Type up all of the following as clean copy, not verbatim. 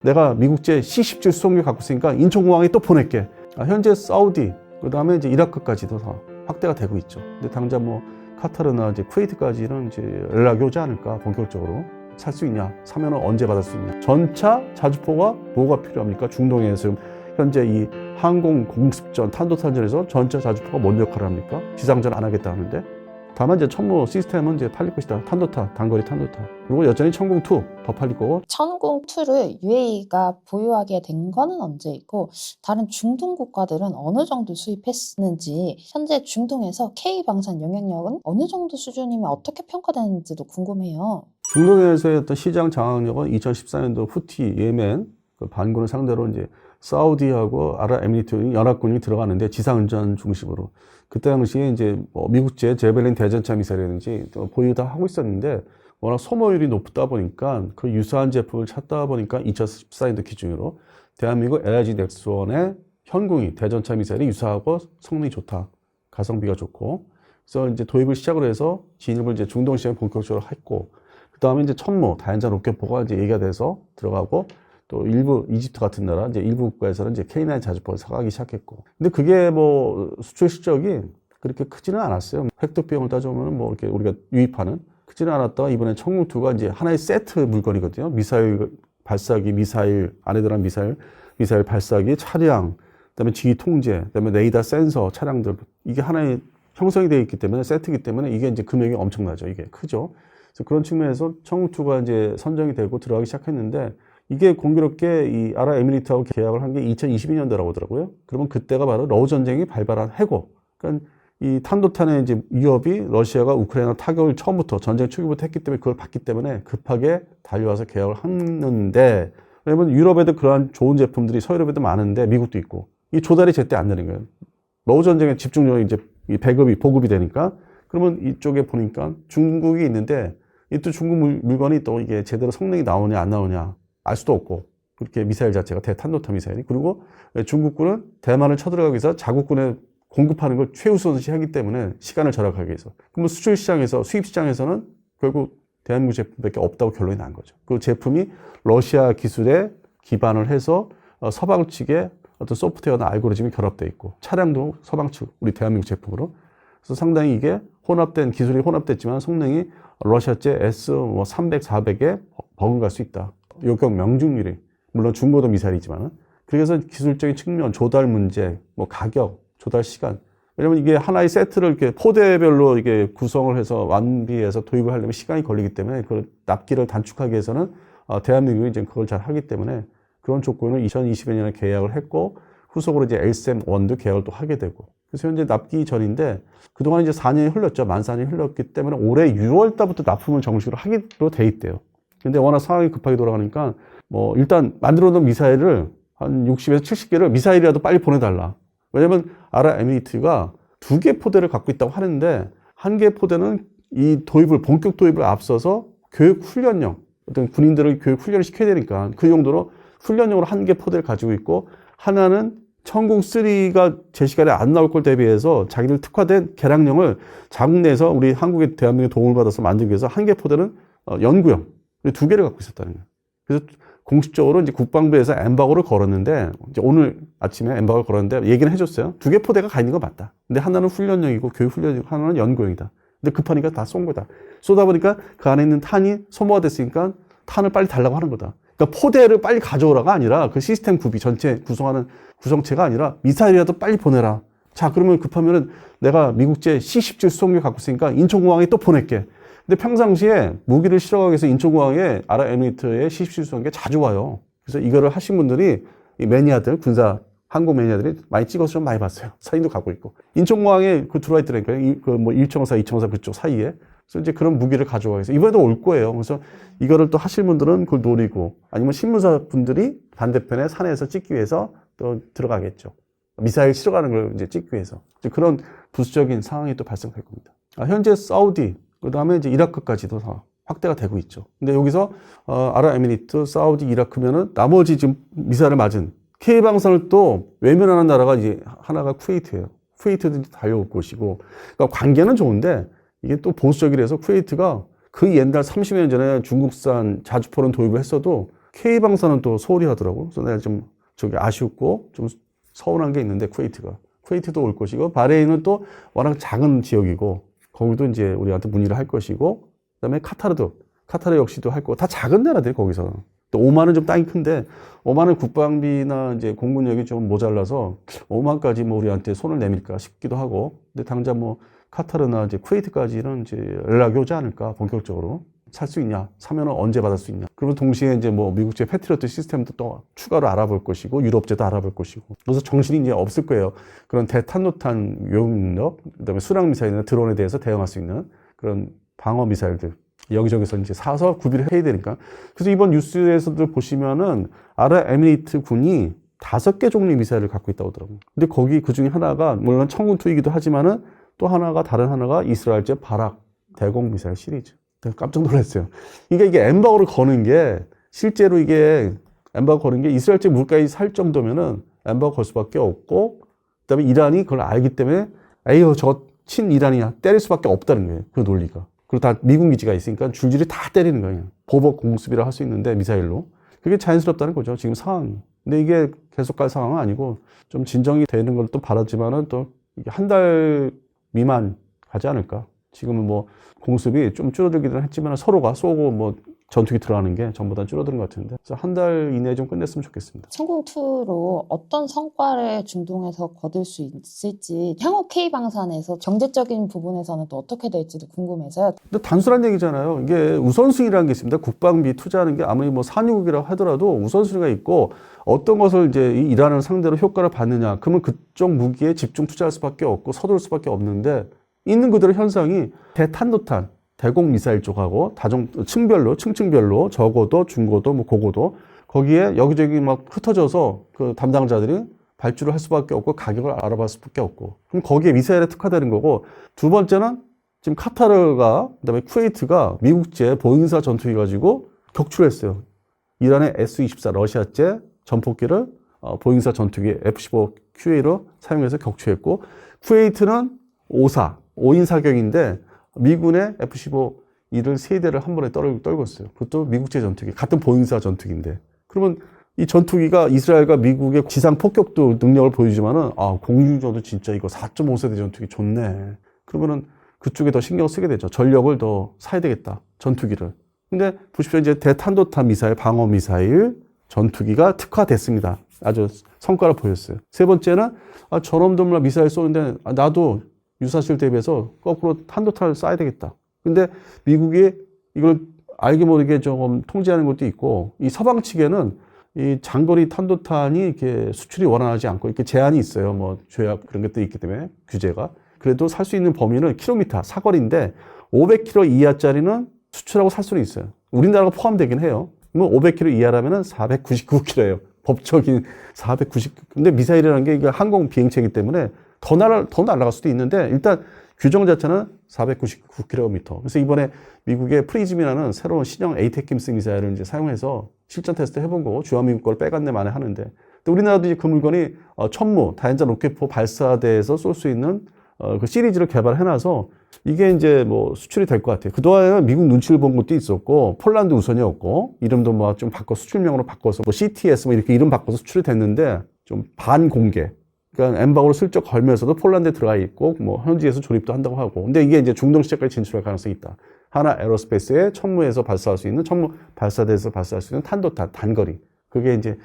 내가 미국제 C-17 수송기 갖고 있으니까 인천공항에 또 보낼게. 현재 사우디, 그 다음에 이제 이라크까지도 다 확대가 되고 있죠. 근데 당장 뭐 카타르나 이제 쿠웨이트까지는 이제 연락이 오지 않을까, 본격적으로. 살 수 있냐? 사면은 언제 받을 수 있냐? 전차 자주포가 뭐가 필요합니까? 중동에서 지금 현재 이 항공 공습전, 탄도탄전에서 전차 자주포가 뭔 역할을 합니까? 지상전 안 하겠다 하는데. 다만 이제 천무 시스템은 이제 팔릴 것이다. 탄도타, 단거리 탄도타. 그리고 여전히 천궁2 더 팔릴 거고. 천궁2를 UAE가 보유하게 된 거는 언제이고, 다른 중동 국가들은 어느 정도 수입했는지, 현재 중동에서 K방산 영향력은 어느 정도 수준이면 어떻게 평가되는지도 궁금해요. 중동에서의 어떤 시장 장악력은 2014년도 후티, 예멘 그 반군을 상대로 이제 사우디하고 아랍에미리트 연합군이 들어가는데 지상전 중심으로. 그때 당시에 이제 미국제 제벨린 대전차 미사일이라든지 보유 다 하고 있었는데 워낙 소모율이 높다 보니까 그 유사한 제품을 찾다 보니까 2014년도 기준으로 대한민국 LIG 넥스원의 현궁이 대전차 미사일이 유사하고 성능이 좋다. 가성비가 좋고. 그래서 이제 도입을 시작으로 해서 진입을 이제 중동 시장에 본격적으로 했고, 그 다음에 이제 천무, 다연장 로켓포가 이제 얘기가 돼서 들어가고, 또 일부 이집트 같은 나라 이제 일부 국가에서는 이제 K9 자주포를 사가기 시작했고, 근데 그게 뭐 수출 실적이 그렇게 크지는 않았어요. 획득 비용을 따져보면 뭐 이렇게 우리가 유입하는 크지는 않았다가 이번에 천궁2가 이제 하나의 세트 물건이거든요. 미사일 발사기, 미사일 안에 들어간 미사일 발사기, 차량, 그다음에 지휘 통제, 그다음에 레이더 센서 차량들, 이게 하나의 형성이 되어 있기 때문에 세트이기 때문에 이게 이제 금액이 엄청나죠. 이게 크죠. 그래서 그런 측면에서 천궁2가 이제 선정이 되고 들어가기 시작했는데, 이게 공교롭게 이 아랍에미리트하고 계약을 한 게 2022년도라고 하더라고요. 그러면 그때가 바로 러우 전쟁이 발발한 해고. 그러니까 이 탄도탄의 이제 위협이 러시아가 우크라이나 타격을 처음부터 전쟁 초기부터 했기 때문에 그걸 봤기 때문에 급하게 달려와서 계약을 했는데, 왜냐면 유럽에도 그러한 좋은 제품들이 서유럽에도 많은데 미국도 있고 이 조달이 제때 안 되는 거예요. 러우 전쟁에 집중력이 이제 이 배급이 보급이 되니까. 그러면 이쪽에 보니까 중국이 있는데 이 또 중국 물건이 또 이게 제대로 성능이 나오냐 안 나오냐 알 수도 없고, 그렇게 미사일 자체가 대탄도탄 미사일이. 그리고 중국군은 대만을 쳐들어가기 위해서 자국군에 공급하는 걸 최우선시하기 때문에 시간을 절약하기 위해서. 그러면 수출 시장에서, 수입 시장에서는 결국 대한민국 제품밖에 없다고 결론이 난 거죠. 그 제품이 러시아 기술에 기반을 해서 서방 측의 어떤 소프트웨어나 알고리즘이 결합되어 있고, 차량도 서방 측, 우리 대한민국 제품으로. 그래서 상당히 이게 혼합된, 기술이 혼합됐지만 성능이 러시아제 S300, 400에 버금갈 수 있다. 요격 명중률이, 물론 중고도 미사일이지만은. 그래서 기술적인 측면, 조달 문제, 뭐 가격, 조달 시간. 왜냐면 이게 하나의 세트를 이렇게 포대별로 이게 구성을 해서 완비해서 도입을 하려면 시간이 걸리기 때문에 그 납기를 단축하기 위해서는 대한민국이 이제 그걸 잘 하기 때문에 그런 조건을 2020년에 계약을 했고, 후속으로 이제 LSM-1도 계약을 또 하게 되고. 그래서 현재 납기 전인데, 그동안 이제 4년이 흘렀죠. 만 4년이 흘렀기 때문에 올해 6월 달부터 납품을 정식으로 하기로 돼 있대요. 근데 워낙 상황이 급하게 돌아가니까 뭐 일단 만들어 놓은 미사일을 한 60에서 70개를 미사일이라도 빨리 보내달라. 왜냐면 아랍에미리트가 2개 포대를 갖고 있다고 하는데, 1개 포대는 이 도입을, 본격 도입을 앞서서 교육 훈련용, 어떤 군인들을 교육 훈련을 시켜야 되니까 그 정도로 훈련용으로 1개 포대를 가지고 있고, 하나는 천궁3가 제 시간에 안 나올 걸 대비해서 자기들 특화된 개량용을 자국 내에서 우리 한국의 대한민국의 도움을 받아서 만들기 위해서 1개 포대는 연구용 2개를 갖고 있었다는 거예요. 그래서 공식적으로 이제 국방부에서 엠바고를 걸었는데, 이제 오늘 아침에 엠바고를 걸었는데 얘기는 해줬어요. 2개 포대가 가 있는 거 맞다. 근데 하나는 훈련용이고 교육 훈련용이고 하나는 연구용이다. 근데 급하니까 다 쏜 거다. 쏘다 보니까 그 안에 있는 탄이 소모가 됐으니까 탄을 빨리 달라고 하는 거다. 그러니까 포대를 빨리 가져오라가 아니라, 그 시스템 구비 전체 구성하는 구성체가 아니라 미사일이라도 빨리 보내라. 자, 그러면 급하면은 내가 미국제 C-17 수송기 갖고 있으니까 인천공항에 또 보낼게. 근데 평상시에 무기를 실어가기 위해서 인천공항에 아랍에미리트의 C-17 수송기가 자주 와요. 그래서 이거를 하신 분들이, 이 매니아들, 군사 항공 매니아들이 많이 찍어서 좀 많이 봤어요. 사진도 갖고 있고. 인천공항에 그 들어와 있더라니까요. 그 뭐 1.54, 2.54 그쪽 사이에. 그래서 이제 그런 무기를 가져가기 위해서. 이번에도 올 거예요. 그래서 이거를 또 하실 분들은 그걸 노리고, 아니면 신문사 분들이 반대편에 산에서 찍기 위해서 또 들어가겠죠. 미사일 실어가는 걸 이제 찍기 위해서. 이제 그런 부수적인 상황이 또 발생할 겁니다. 현재 사우디, 그 다음에 이제 이라크까지도 다 확대가 되고 있죠. 근데 여기서 아랍에미리트, 사우디, 이라크면은 나머지 지금 미사일을 맞은 K방산을 또 외면하는 나라가 이제 하나가 쿠웨이트예요. 쿠웨이트도 달려올 곳이고, 그러니까 관계는 좋은데 이게 또 보수적이라서 쿠웨이트가 그 옛날 30년 전에 중국산 자주포는 도입을 했어도 K방사는 또 소홀히 하더라고. 그래서 내가 좀 저기 아쉽고 좀 서운한 게 있는데 쿠웨이트도 올 것이고 바레인은 또 워낙 작은 지역이고 거기도 이제 우리한테 문의를 할 것이고 그다음에 카타르 역시도 할 거고 다 작은 나라들 거기서. 또 오만은 좀 땅이 큰데 오만은 국방비나 이제 공군력이 좀 모자라서 오만까지 뭐 우리한테 손을 내밀까 싶기도 하고 근데 당장 뭐 카타르나 이제 쿠웨이트까지는 이제 연락이 오지 않을까 본격적으로 살 수 있냐 사면은 언제 받을 수 있냐 그리고 동시에 이제 뭐 미국제 패트리어트 시스템도 또 추가로 알아볼 것이고 유럽제도 알아볼 것이고 그래서 정신이 이제 없을 거예요. 그런 대탄도탄 요격력 그다음에 수량 미사일이나 드론에 대해서 대응할 수 있는 그런 방어 미사일들 여기저기서 이제 사서 구비를 해야 되니까. 그래서 이번 뉴스에서도 보시면은 아랍에미리트 군이 5개 종류의 미사일을 갖고 있다고 하더라고요. 근데 거기 그 중에 하나가 물론 청군2이기도 하지만은 또 하나가 다른 하나가 이스라엘제 바락 대공 미사일 시리즈. 깜짝 놀랐어요. 이게 엠바고를 거는 게 실제로 이게 엠바고 거는 게 이스라엘제 물가에 살 정도면은 엠바고 걸 수밖에 없고 그다음에 이란이 그걸 알기 때문에 에이요 저 친이란이야 때릴 수밖에 없다는 거예요. 그 논리가. 그리고 다 미군 기지가 있으니까 줄줄이 다 때리는 거예요. 보복 공습이라 할 수 있는데 미사일로. 그게 자연스럽다는 거죠. 지금 상황이. 근데 이게 계속 갈 상황은 아니고 좀 진정이 되는 걸 또 바라지만은 또 한 달 미만 가지 않을까. 지금은 뭐 공습이 좀 줄어들기는 했지만 서로가 쏘고 뭐 전투기 들어가는 게 전보다 줄어드는 것 같은데. 그래서 한 달 이내에 좀 끝냈으면 좋겠습니다. 천궁2로 어떤 성과를 중동에서 거둘 수 있을지 향후 K방산에서 경제적인 부분에서는 또 어떻게 될지도 궁금해서요. 근데 단순한 얘기잖아요. 이게 우선순위라는 게 있습니다. 국방비 투자하는 게 아무리 뭐 산유국이라고 하더라도 우선순위가 있고 어떤 것을 이제 이 이란을 상대로 효과를 받느냐. 그러면 그쪽 무기에 집중 투자할 수밖에 없고 서두를 수밖에 없는데 있는 그대로 현상이 대탄도탄 대공 미사일 쪽하고 층별로 저고도, 중고도, 뭐 고고도 거기에 여기저기 막 흩어져서 그 담당자들이 발주를 할 수밖에 없고 가격을 알아볼 수밖에 없고 그럼 거기에 미사일에 특화되는 거고 두 번째는 지금 카타르가 그다음에 쿠웨이트가 미국제 보잉사 전투기 가지고 격추했어요. 이란의 S-24 러시아제 전폭기를 보잉사 전투기 F-15QA로 사용해서 격추했고 쿠웨이트는 5인 사격인데 미군의 F-15E를 3대를 한 번에 떨궜어요. 그것도 미국제 전투기, 같은 보잉사 전투기인데. 그러면 이 전투기가 이스라엘과 미국의 지상 폭격도 능력을 보여주지만은, 공유저도 진짜 이거 4.5세대 전투기 좋네. 그러면은 그쪽에 더 신경 쓰게 되죠. 전력을 더 사야 되겠다. 전투기를. 근데 보십시오. 이제 대탄도탄 미사일, 방어 미사일 전투기가 특화됐습니다. 아주 성과를 보였어요. 세 번째는, 저놈들 미사일 쏘는데, 나도 유사실 대비해서 거꾸로 탄도탄을 쏴야 되겠다. 근데 미국이 이걸 알게 모르게 조금 통제하는 것도 있고, 이 서방 측에는 이 장거리 탄도탄이 이렇게 수출이 원활하지 않고 이렇게 제한이 있어요. 뭐 조약 그런 것도 있기 때문에 규제가. 그래도 살 수 있는 범위는 킬로미터, 사거리인데 500km 이하짜리는 수출하고 살 수는 있어요. 우리나라가 포함되긴 해요. 그러면 500km 이하라면은 499km예요. 법적인 490. 근데 미사일이라는 게 이게 항공 비행체이기 때문에 더 날아갈 수도 있는데 일단 규정 자체는 499km. 그래서 이번에 미국의 프리즘이라는 새로운 신형 에이테킴스 미사일을 이제 사용해서 실전 테스트 해본 거고 주한미국 걸 빼갔네 만에 하는데 또 우리나라도 이제 그 물건이 천무 다연자 로켓포 발사대에서 쏠 수 있는 그 시리즈를 개발해놔서 이게 이제 뭐 수출이 될 것 같아요. 그동안에는 미국 눈치를 본 것도 있었고 폴란드 우선이었고 이름도 뭐 좀 바꿔 수출명으로 바꿔서 뭐 CTS 뭐 이렇게 이름 바꿔서 수출이 됐는데 좀 반공개. 그러니까 엠바고로 슬쩍 걸면서도 폴란드에 들어가 있고 뭐 현지에서 조립도 한다고 하고 근데 이게 이제 중동 시장까지 진출할 가능성이 있다. 하나 에어로스페이스의 천무에서 발사할 수 있는 천무 발사대에서 발사할 수 있는 탄도탄 단거리 그게 이제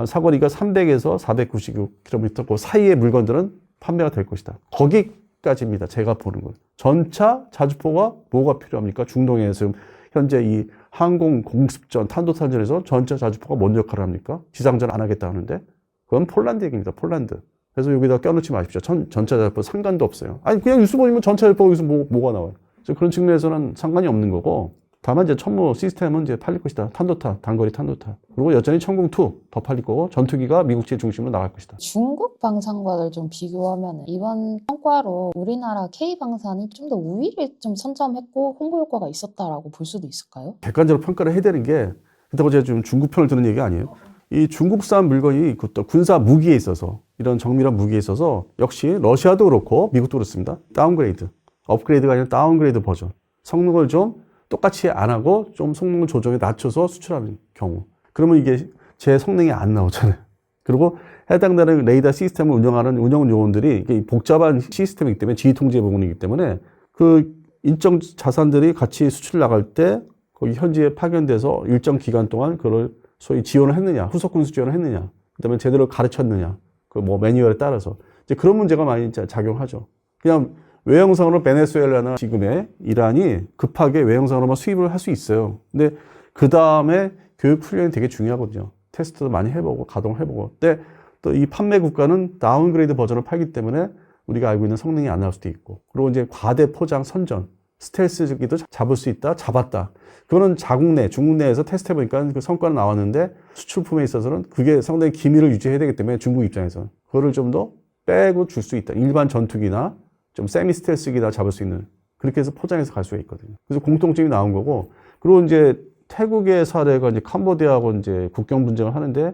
사거리가 300에서 499km 그 사이의 물건들은 판매가 될 것이다. 거기까지입니다. 제가 보는 건 전차 자주포가 뭐가 필요합니까? 중동에서 지금 현재 이 항공 공습전 탄도탄전에서 전차 자주포가 뭔 역할을 합니까? 지상전 안 하겠다 하는데 그건 폴란드 얘기입니다. 폴란드. 그래서 여기다 껴놓지 마십시오. 전차 자주포 상관도 없어요. 아니 그냥 뉴스 보면 전차 자주포 여기서 뭐가 나와요? 그래서 그런 측면에서는 상관이 없는 거고 다만 이제 천무 시스템은 이제 팔릴 것이다. 탄도탄, 단거리 탄도탄. 그리고 여전히 천궁2 더 팔릴 거고 전투기가 미국제 중심으로 나갈 것이다. 중국 방산과를 좀 비교하면 이번 성과로 우리나라 K방산이 좀 더 우위를 좀 선점했고 홍보 효과가 있었다라고 볼 수도 있을까요? 객관적으로 평가를 해야 되는 게 그렇다고 제가 지금 중국 편을 드는 얘기 아니에요. 이 중국산 물건이 그것도 군사 무기에 있어서 이런 정밀한 무기에 있어서 역시 러시아도 그렇고 미국도 그렇습니다. 다운그레이드, 업그레이드가 아니라 다운그레이드 버전. 성능을 좀 똑같이 안 하고 좀 성능을 조정해 낮춰서 수출하는 경우. 그러면 이게 제 성능이 안 나오잖아요. 그리고 해당되는 레이더 시스템을 운영하는 운영 요원들이 이게 복잡한 시스템이기 때문에 지휘 통제 부분이기 때문에 그 인적 자산들이 같이 수출 나갈 때 거기 현지에 파견돼서 일정 기간 동안 그걸 소위 지원을 했느냐, 후속 군수 지원을 했느냐, 그다음에 제대로 가르쳤느냐, 그 뭐 매뉴얼에 따라서 이제 그런 문제가 많이 이제 작용하죠. 그냥 외형상으로 베네수엘라나 지금의 이란이 급하게 외형상으로만 수입을 할 수 있어요. 근데 그 다음에 교육 훈련이 되게 중요하거든요. 테스트도 많이 해보고 가동해보고. 근데 또 이 판매 국가는 다운그레이드 버전을 팔기 때문에 우리가 알고 있는 성능이 안 나올 수도 있고. 그리고 이제 과대 포장 선전, 스텔스기도 잡을 수 있다, 잡았다. 그거는 자국 내, 중국 내에서 테스트해보니까 그 성과는 나왔는데 수출품에 있어서는 그게 상당히 기밀을 유지해야 되기 때문에 중국 입장에서는 그거를 좀 더 빼고 줄 수 있다. 일반 전투기나 좀 세미 스텔스기나 잡을 수 있는 그렇게 해서 포장해서 갈 수가 있거든요. 그래서 공통점이 나온 거고. 그리고 이제 태국의 사례가 이제 캄보디아하고 이제 국경 분쟁을 하는데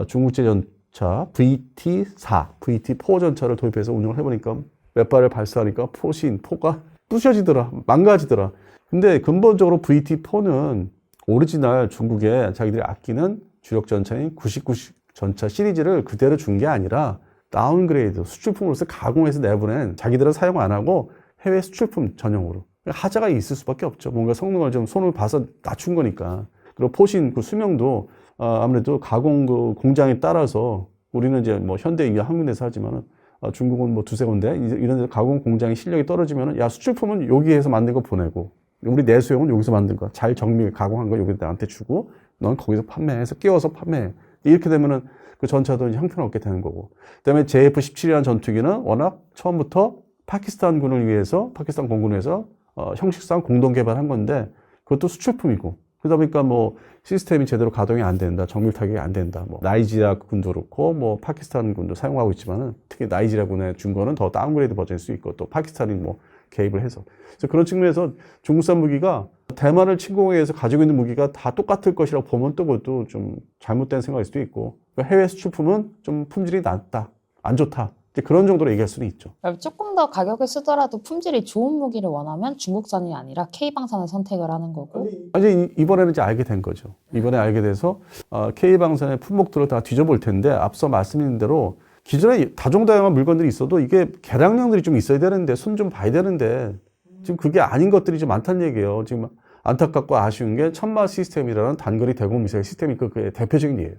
중국제 전차 VT4, VT4 전차를 도입해서 운영을 해보니까 몇 발을 발사하니까 포가 부셔지더라, 망가지더라. 근데 근본적으로 VT4는 오리지널 중국에 자기들이 아끼는 주력 전차인 99 전차 시리즈를 그대로 준 게 아니라 다운그레이드, 수출품으로서 가공해서 내보낸 자기들은 사용 안 하고 해외 수출품 전용으로. 하자가 있을 수밖에 없죠. 뭔가 성능을 좀 손을 봐서 낮춘 거니까. 그리고 포신 그 수명도 아무래도 가공 그 공장에 따라서 우리는 이제 뭐 현대 한군에서 하지만은 중국은 뭐 두세 군데 이런 데서 가공 공장의 실력이 떨어지면은 야 수출품은 여기에서 만든 거 보내고 우리 내수용은 여기서 만든 거 잘 정밀 가공한 거 여기 나한테 주고 넌 거기서 판매해서 끼워서 판매해. 이렇게 되면은 그 전차도 이제 형편없게 되는 거고. 그다음에 JF-17이라는 전투기는 워낙 처음부터 파키스탄군을 위해서 파키스탄 공군에서 형식상 공동 개발한 건데 그것도 수출품이고 그러다 보니까 뭐 시스템이 제대로 가동이 안 된다, 정밀 타격이 안 된다. 뭐 나이지리아 군도 그렇고 뭐 파키스탄 군도 사용하고 있지만은 특히 나이지리아 군에 준 거는 더 다운그레이드 버전일 수 있고 또 파키스탄이 뭐 개입을 해서 그래서 그런 측면에서 중국산 무기가 대만을 침공에 의해서 가지고 있는 무기가 다 똑같을 것이라고 보면 또 그것도 좀 잘못된 생각일 수도 있고 그러니까 해외 수출품은 좀 품질이 낮다, 안 좋다. 그런 정도로 얘기할 수는 있죠. 조금 더 가격을 쓰더라도 품질이 좋은 무기를 원하면 중국산이 아니라 K방산을 선택을 하는 거고. 아니 이번에는 이제 알게 된 거죠. 이번에 알게 돼서 K방산의 품목들을 다 뒤져볼 텐데 앞서 말씀드린 대로 기존에 다종다양한 물건들이 있어도 이게 개량량들이 좀 있어야 되는데 손 좀 봐야 되는데 지금 그게 아닌 것들이 좀 많다는 얘기예요. 지금 안타깝고 아쉬운 게 천마 시스템이라는 단거리 대공 미사일 시스템이 그게 대표적인 예예요.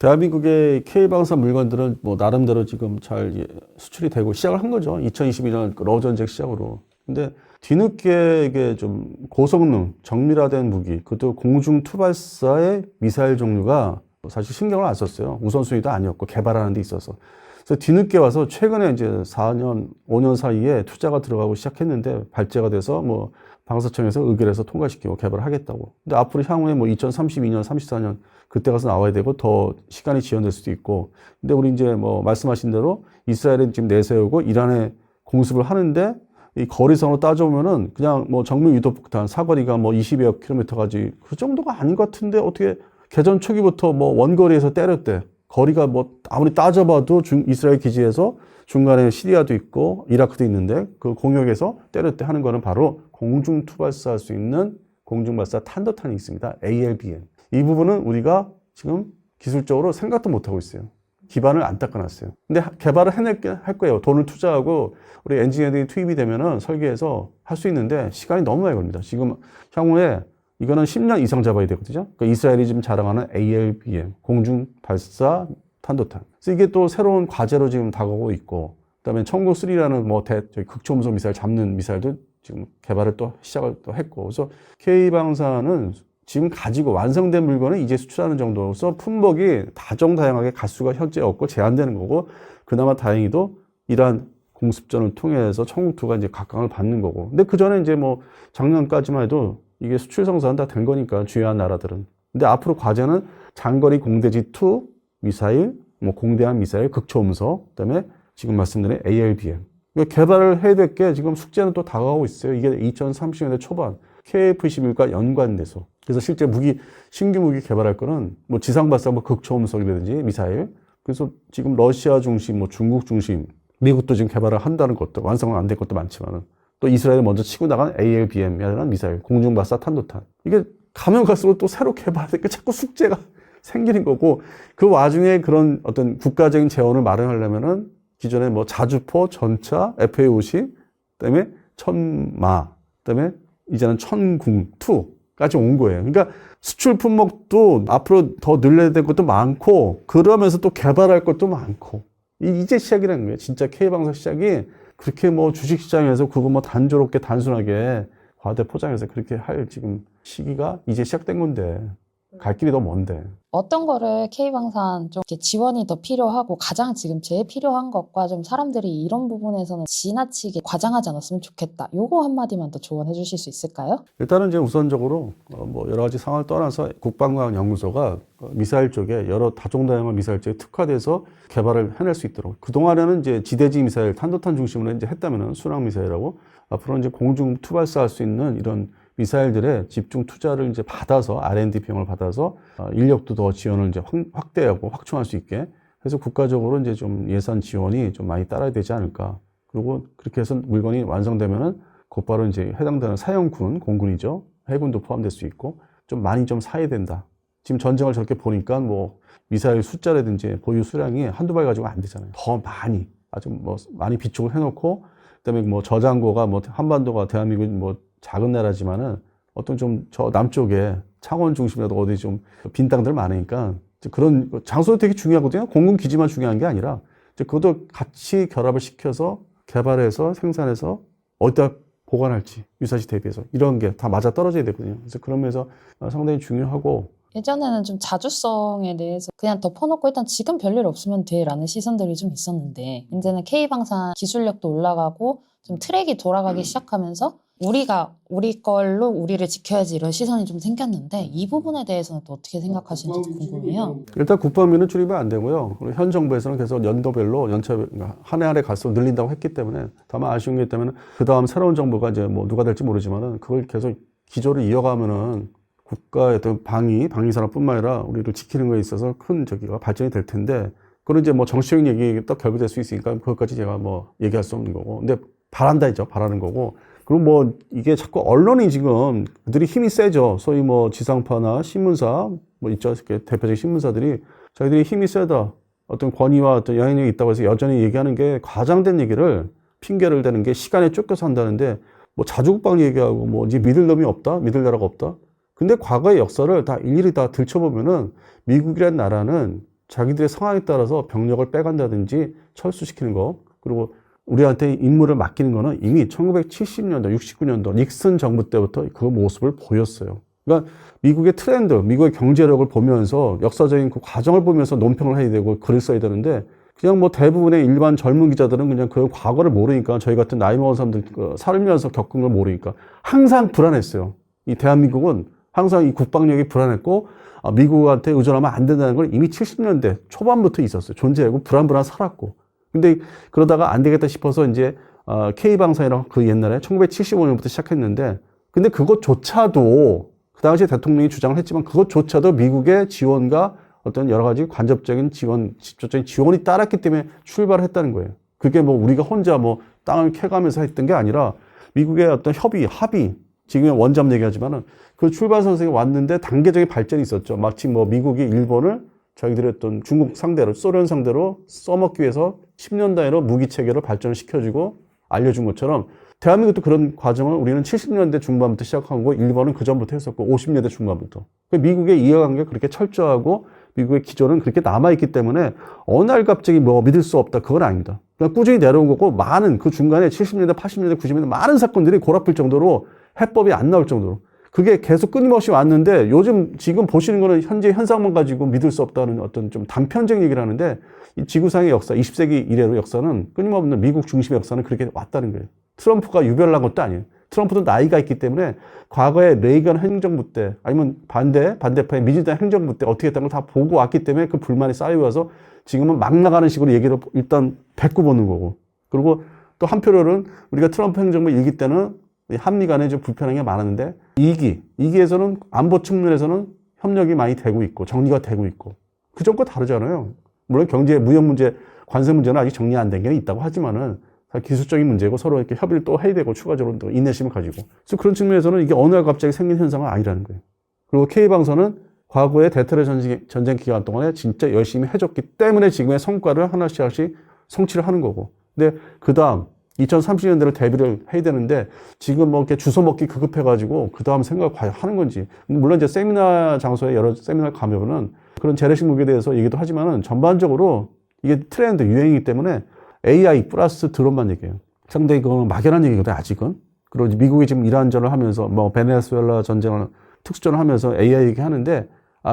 대한민국의 K방산 물건들은 뭐 나름대로 지금 잘 수출이 되고 시작을 한 거죠. 2022년 러전쟁 시작으로. 근데 뒤늦게 이게 좀 고성능, 정밀화된 무기, 그것도 공중 투발사의 미사일 종류가 사실 신경을 안 썼어요. 우선순위도 아니었고 개발하는 데 있어서. 그래서 뒤늦게 와서 최근에 이제 4년, 5년 사이에 투자가 들어가고 시작했는데 발제가 돼서 뭐 방사청에서 의결해서 통과시키고 개발을 하겠다고. 근데 앞으로 향후에 뭐 2032년, 34년 그때 가서 나와야 되고 더 시간이 지연될 수도 있고. 근데 우리 이제 뭐 말씀하신 대로 이스라엘은 지금 내세우고 이란에 공습을 하는데 이 거리상으로 따져보면은 그냥 뭐 정밀 유도폭탄 사거리가 뭐 20여 킬로미터까지 그 정도가 아닌 것 같은데 어떻게 개전 초기부터 뭐 원거리에서 때렸대. 거리가 뭐 아무리 따져봐도 이스라엘 기지에서 중간에 시리아도 있고 이라크도 있는데 그 공역에서 때렸대 하는 거는 바로 공중 투발사할 수 있는 공중발사 탄도탄이 있습니다. ALBM. 이 부분은 우리가 지금 기술적으로 생각도 못하고 있어요. 기반을 안 닦아놨어요. 근데 개발을 할 거예요. 돈을 투자하고 우리 엔지니어들이 투입이 되면은 설계해서 할 수 있는데 시간이 너무 많이 걸립니다. 지금 향후에 이거는 10년 이상 잡아야 되거든요. 그러니까 이스라엘이 지금 자랑하는 ALBM, 공중발사 탄도탄. 그래서 이게 또 새로운 과제로 지금 다가오고 있고, 그다음에 청구3라는 뭐 극초음속 미사일 잡는 미사일도 지금 개발을 또 시작을 또 했고, 그래서 K방산은 지금 가지고 완성된 물건을 이제 수출하는 정도로서 품목이 다종다양하게 갈 수가 현재 없고 제한되는 거고, 그나마 다행히도 이러한 공습전을 통해서 청국2가 이제 각광을 받는 거고. 근데 그 전에 이제 뭐 작년까지만 해도 이게 수출 성사는 다 된 거니까 주요한 나라들은. 근데 앞으로 과제는 장거리 공대지2 미사일, 뭐 공대한 미사일, 극초음속, 그다음에 지금 말씀드린 ALBM. 그러니까 개발을 해야 될 게 지금 숙제는 또 다가오고 있어요. 이게 2030년대 초반 KF-21과 연관돼서. 그래서 실제 신규 무기 개발할 거는 뭐 지상발사, 뭐 극초음속이라든지 미사일. 그래서 지금 러시아 중심, 뭐 중국 중심, 미국도 지금 개발을 한다는 것도 완성은 안 된 것도 많지만은 또 이스라엘이 먼저 치고 나간 ALBM이라는 미사일, 공중발사 탄도탄. 이게 가면 갈수록 또 새로 개발하니까 자꾸 숙제가 생기는 거고, 그 와중에 그런 어떤 국가적인 재원을 마련하려면은 기존에 뭐 자주포, 전차, FA50, 그다음에 천마, 그다음에 이제는 천궁2까지 온 거예요. 그러니까 수출 품목도 앞으로 더 늘려야 될 것도 많고, 그러면서 또 개발할 것도 많고, 이제 시작이라는 거예요. 진짜 K방사 시작이 그렇게 뭐 주식시장에서 그거 뭐 단조롭게 단순하게 과대 포장해서 그렇게 할 지금 시기가 이제 시작된 건데, 갈 길이 더 먼데. 어떤 거를 K방산 좀 이렇게 지원이 더 필요하고 가장 지금 제일 필요한 것과 좀 사람들이 이런 부분에서는 지나치게 과장하지 않았으면 좋겠다. 요거 한마디만 더 조언해 주실 수 있을까요? 일단은 이제 우선적으로 뭐 여러 가지 상황을 떠나서 국방과학연구소가 미사일 쪽에 여러 다종다양한 미사일 쪽에 특화돼서 개발을 해낼 수 있도록, 그동안에는 이제 지대지 미사일, 탄도탄 중심으로 이제 했다면은 순항 미사일하고, 앞으로 이제 공중 투발사할 수 있는 이런 미사일들의 집중 투자를 이제 받아서 R&D 비용을 받아서 인력도 더 지원을 이제 확대하고 확충할 수 있게 해서 국가적으로 이제 좀 예산 지원이 좀 많이 따라야 되지 않을까. 그리고 그렇게 해서 물건이 완성되면은 곧바로 이제 해당되는 사형군, 공군이죠. 해군도 포함될 수 있고 좀 많이 좀 사야 된다. 지금 전쟁을 저렇게 보니까 뭐 미사일 숫자라든지 보유 수량이 한두 발 가지고 안 되잖아요. 더 많이, 아주 뭐 많이 비축을 해놓고, 그다음에 뭐 저장고가 뭐 한반도가 대한민국 뭐 작은 나라지만은 어떤 좀 저 남쪽에 창원 중심이라도 어디 좀 빈 땅들 많으니까 그런 장소도 되게 중요하거든요. 공군 기지만 중요한 게 아니라 이제 그것도 같이 결합을 시켜서 개발해서 생산해서 어디다 보관할지 유사시 대비해서 이런 게 다 맞아 떨어져야 되거든요. 그래서 그런 면에서 상당히 중요하고, 예전에는 좀 자주성에 대해서 그냥 덮어놓고 일단 지금 별일 없으면 돼라는 시선들이 좀 있었는데, 이제는 K방산 기술력도 올라가고 좀 트랙이 돌아가기 시작하면서 우리가 우리 걸로 우리를 지켜야지 이런 시선이 좀 생겼는데, 이 부분에 대해서는 또 어떻게 생각하시는지 궁금해요. 일단 국방비는 줄이면 안 되고요. 그리고 현 정부에서는 계속 연도별로 한 해 한 해 갈수록 늘린다고 했기 때문에, 다만 아쉬운 게 있다면 그 다음 새로운 정부가 이제 뭐 누가 될지 모르지만은 그걸 계속 기조를 이어가면은 국가의 어떤 방위 산업뿐만 아니라 우리를 지키는 거에 있어서 큰 저기가 발전이 될 텐데, 그건 이제 뭐 정치적인 얘기 또 결부될 수 있으니까 그것까지 제가 뭐 얘기할 수 없는 거고, 근데 바란다죠. 바라는 거고. 그리고 뭐 이게 자꾸 언론이 지금 그들이 힘이 세죠. 소위 뭐 지상파나 신문사 뭐 있죠. 대표적인 신문사들이 자기들이 힘이 세다, 어떤 권위와 어떤 영향력이 있다고 해서 여전히 얘기하는 게 과장된 얘기를 핑계를 대는 게 시간에 쫓겨서 한다는데, 뭐 자주국방 얘기하고 뭐 이제 믿을 놈이 없다, 믿을 나라가 없다. 근데 과거의 역사를 다 일일이 다 들춰보면은 미국이라는 나라는 자기들의 상황에 따라서 병력을 빼간다든지 철수시키는 거, 그리고 우리한테 임무를 맡기는 거는 이미 1970년도, 69년도 닉슨 정부 때부터 그 모습을 보였어요. 그러니까 미국의 트렌드, 미국의 경제력을 보면서 역사적인 그 과정을 보면서 논평을 해야 되고 글을 써야 되는데, 그냥 뭐 대부분의 일반 젊은 기자들은 그냥 그 과거를 모르니까, 저희 같은 나이 먹은 사람들 살면서 겪은 걸 모르니까 항상 불안했어요. 이 대한민국은 항상 이 국방력이 불안했고, 미국한테 의존하면 안 된다는 걸 이미 70년대 초반부터 있었어요. 존재하고 불안불안 살았고. 근데 그러다가 안 되겠다 싶어서 이제 K방산이랑 그 옛날에 1975년부터 시작했는데, 근데 그것조차도 그 당시에 대통령이 주장을 했지만 그것조차도 미국의 지원과 어떤 여러 가지 간접적인 지원, 직접적인 지원이 따랐기 때문에 출발을 했다는 거예요. 그게 뭐 우리가 혼자 뭐 땅을 캐가면서 했던 게 아니라 미국의 어떤 합의, 지금 원잠 얘기하지만은 그 출발선상에 왔는데 단계적인 발전이 있었죠. 마치 뭐 미국이 일본을 자기들의 어떤 중국 상대로, 소련 상대로 써먹기 위해서 10년 단위로 무기 체계를 발전시켜주고 알려준 것처럼, 대한민국도 그런 과정을 우리는 70년대 중반부터 시작한 거고, 일본은 그 전부터 했었고, 50년대 중반부터. 미국의 이해관계가 그렇게 철저하고 미국의 기조는 그렇게 남아있기 때문에 어느 날 갑자기 뭐 믿을 수 없다, 그건 아닙니다. 그냥 꾸준히 내려온 거고, 많은 그 중간에 70년대, 80년대, 90년대 많은 사건들이 골아플 정도로, 해법이 안 나올 정도로 그게 계속 끊임없이 왔는데, 요즘 지금 보시는 거는 현재 현상만 가지고 믿을 수 없다는 어떤 좀 단편적 얘기를 하는데, 이 지구상의 역사, 20세기 이래로 역사는 끊임없는 미국 중심의 역사는 그렇게 왔다는 거예요. 트럼프가 유별난 것도 아니에요. 트럼프도 나이가 있기 때문에 과거에 레이건 행정부 때, 아니면 반대파의 민주당 행정부 때 어떻게 했다는 걸 다 보고 왔기 때문에 그 불만이 쌓여와서 지금은 막 나가는 식으로 얘기를 일단 뱉고 보는 거고, 그리고 또 한편으로는 우리가 트럼프 행정부 1기 때는 한미 간에 좀 불편한 게 많았는데, 2기에서는 안보 측면에서는 협력이 많이 되고 있고 정리가 되고 있고, 그 전과 다르잖아요. 물론 경제, 무역 문제, 관세 문제는 아직 정리 안 된 게 있다고 하지만은 기술적인 문제고 서로 이렇게 협의를 또 해야 되고 추가적으로 또 인내심을 가지고, 그래서 그런 측면에서는 이게 어느 날 갑자기 생긴 현상은 아니라는 거예요. 그리고 K방선은 과거에 대테러 전쟁 기간 동안에 진짜 열심히 해줬기 때문에 지금의 성과를 하나씩 하나씩 성취를 하는 거고. 근데 그 다음 2030년대를 대비를 해야 되는데 지금 뭐 이렇게 주워 먹기 급급해가지고 그 다음 생각을 과연 하는 건지. 물론 이제 세미나 장소에 여러 세미나 가면은 그런 재래식 무기에 대해서 얘기도 하지만은 전반적으로 이게 트렌드 유행이기 때문에 AI 플러스 드론만 얘기해요. 상당히 그거는 막연한 얘기거든 아직은. 그리고 미국이 지금 이란전을 하면서 뭐 베네수엘라 전쟁을 특수전을 하면서 AI 얘기하는데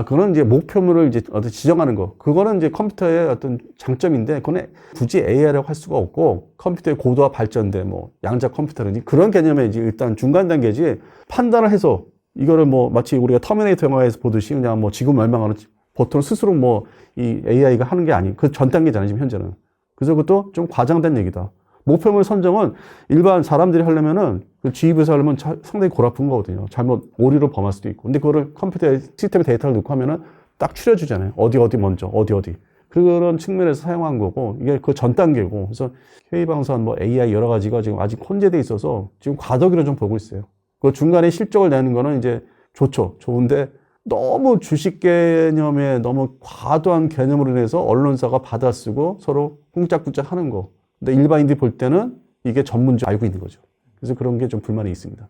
그거는 이제 목표물을 이제 어떤 지정하는 거. 그거는 이제 컴퓨터의 어떤 장점인데, 그건 굳이 AI라고 할 수가 없고, 컴퓨터의 고도화 발전된 뭐, 양자 컴퓨터라든지 그런 개념에 이제 일단 중간 단계지, 판단을 해서, 이거를 뭐, 마치 우리가 터미네이터 영화에서 보듯이 그냥 뭐, 지구 멸망하는 보통 스스로 뭐, 이 AI가 하는 게 아닌, 그 전 단계잖아요, 지금 현재는. 그래서 그것도 좀 과장된 얘기다. 목표물 선정은 일반 사람들이 하려면은 그 지휘부에서 하려면 상당히 골 아픈 거거든요. 잘못 오류를 범할 수도 있고. 근데 그거를 컴퓨터에 시스템에 데이터를 넣고 하면은 딱 추려주잖아요. 어디 먼저, 어디. 그런 측면에서 사용한 거고, 이게 그 전 단계고. 그래서 K방산 뭐 AI 여러 가지가 지금 아직 혼재돼 있어서 지금 과도기로 좀 보고 있어요. 그 중간에 실적을 내는 거는 이제 좋죠. 좋은데 너무 주식 개념에 너무 과도한 개념으로 인해서 언론사가 받아쓰고 서로 쿵짝쿵짝 하는 거. 근데 일반인들이 볼 때는 이게 전문적으로 알고 있는 거죠. 그래서 그런 게 좀 불만이 있습니다.